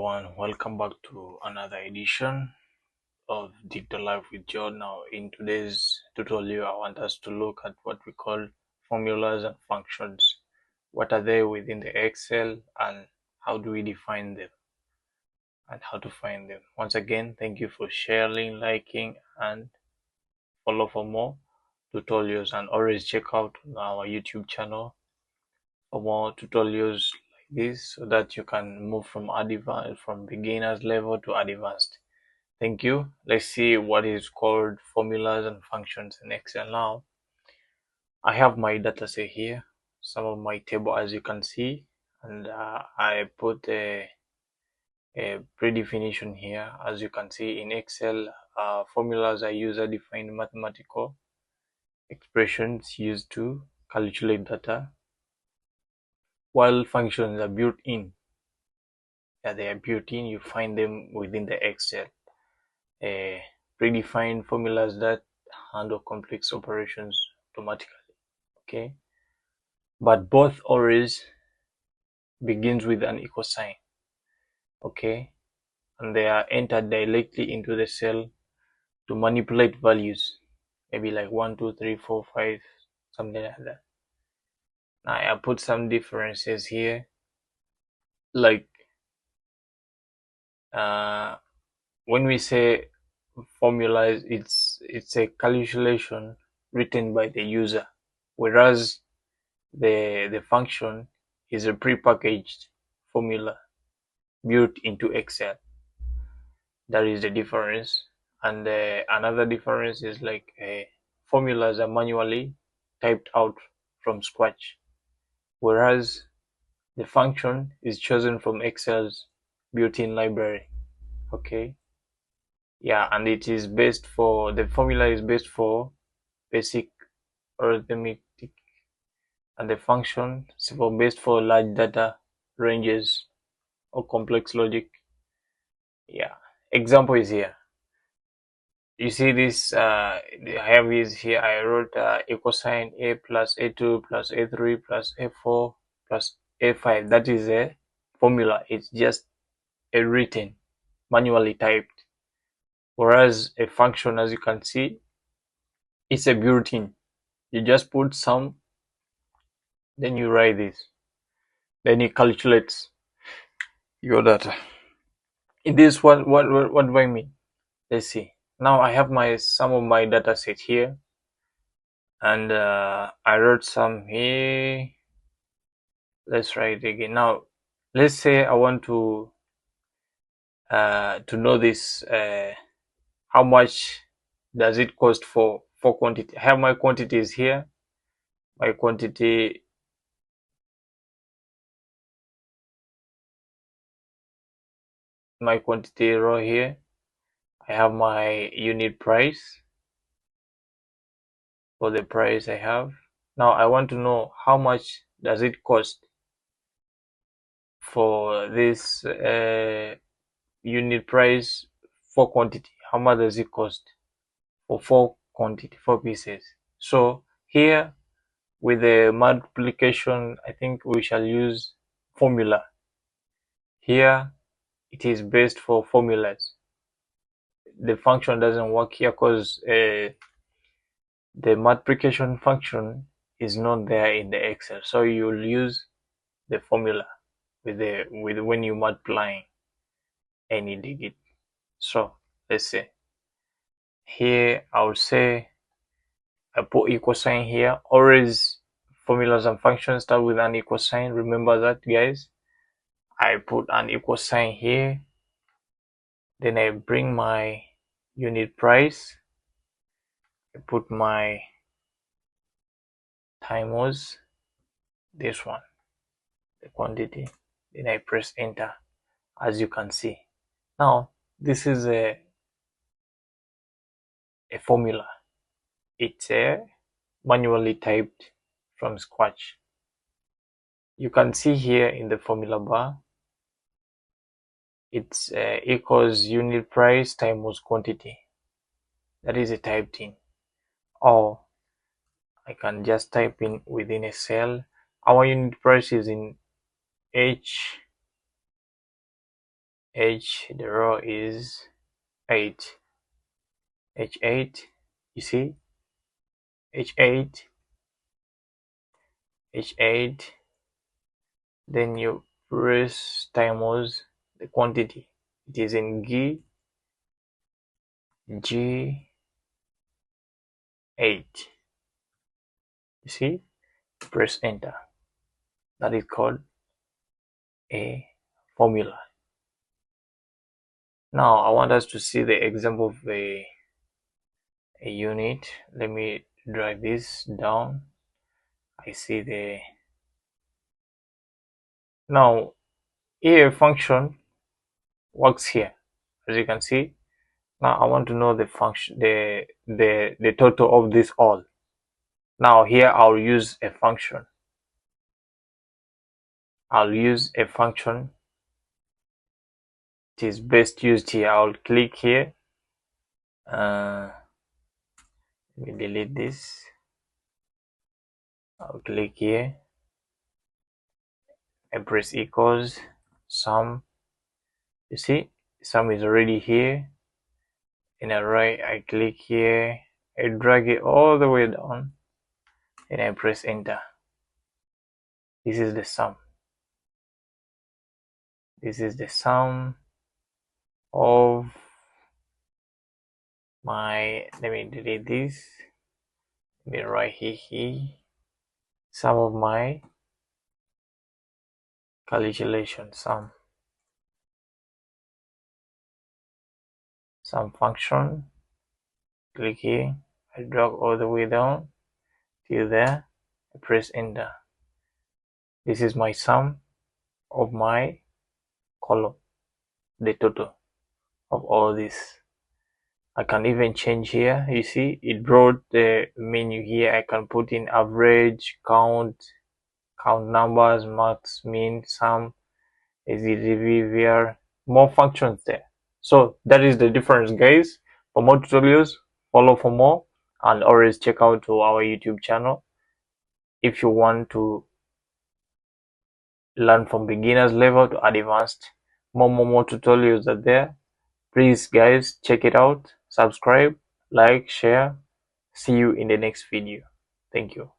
Welcome back to another edition of Digital Life with John. Now, in today's tutorial, I want us to look at what we call formulas and functions. What are they within the Excel, and how do we define them and how to find them? Once again, thank you for sharing, liking, and follow for more tutorials. And always check out our YouTube channel for more tutorials like this, so that you can move from beginners level to advanced. Thank you. Let's see what is called formulas and functions in Excel now. I have my data set here, some of my table as you can see, and I put a predefinition here. As you can see in Excel, formulas are user-defined mathematical expressions used to calculate data, while functions are built in. Yeah, they are built in. You find them within the Excel. Predefined formulas that handle complex operations automatically. Okay, but both always begins with an equal sign. Okay, and they are entered directly into the cell to manipulate values, maybe like 1, 2, 3, 4, 5, something like that. Now I put some differences here, like when we say formulas, it's a calculation written by the user, whereas the function is a prepackaged formula built into Excel. That is the difference. And another difference is like formulas are manually typed out from scratch, whereas the function is chosen from Excel's built-in library. Okay, yeah, and the formula is based for basic arithmetic, and the function is based for large data ranges or complex logic. Yeah, example is here. You see this, I have this here. I wrote equal sign a plus a2 plus a3 plus a4 plus a5. That is a formula. It's just a written, manually typed. Whereas a function, as you can see, it's a built-in. You just put some, then you write this, then it calculates your data. In this, what do I mean? Let's see. Now I have some of my data set here, and I wrote some here. Let's write it again. Now let's say I want to know this, how much does it cost for quantity. I have my quantities here, my quantity row here. I have my unit price for the price I have. Now I want to know how much does it cost for this unit price for quantity. How much does it cost for 4 pieces? So here with the multiplication, I think we shall use formula. Here it is based for formulas. The function doesn't work here because the multiplication function is not there in the Excel. So you'll use the formula with when you multiplying any digit. So let's say here I would say I put equal sign here. Always formulas and functions start with an equal sign. Remember that, guys. I put an equal sign here. Then I bring my unit price. I put my time was this one, the quantity. Then I press enter, as you can see. Now this is a formula. It's manually typed from scratch. You can see here in the formula bar, it's equals unit price times quantity. That is a typed in, or I can just type in within a cell. Our unit price is in H the row is 8, H8, you see, H8, H8, then you press times the quantity, it is in G8, you see, press enter. That is called a formula. Now I want us to see the example of a unit. Let me drag this down. I see now here function works here, as you can see. Now I want to know the function, the total of this all. Now here I'll use a function. It is best used here. I'll click here. Let me delete this. I'll click here. I press equals sum. You see, sum is already here. In a right, I click here. I drag it all the way down, and I press enter. This is the sum. This is the sum of my, let me delete this. Let me write here, sum of my calculation, sum function. Click here. I drag all the way down till there. I press enter. This is my sum of my column, the total of all this. I can even change here. You see, it brought the menu here. I can put in average, count numbers, max, min, sum, AZDV, more functions there. So that is the difference, guys. For more tutorials, follow for more, and always check out to our YouTube channel if you want to learn from beginners level to advanced. More tutorials are there. Please, guys, check it out. Subscribe, like, share. See you in the next video. Thank you.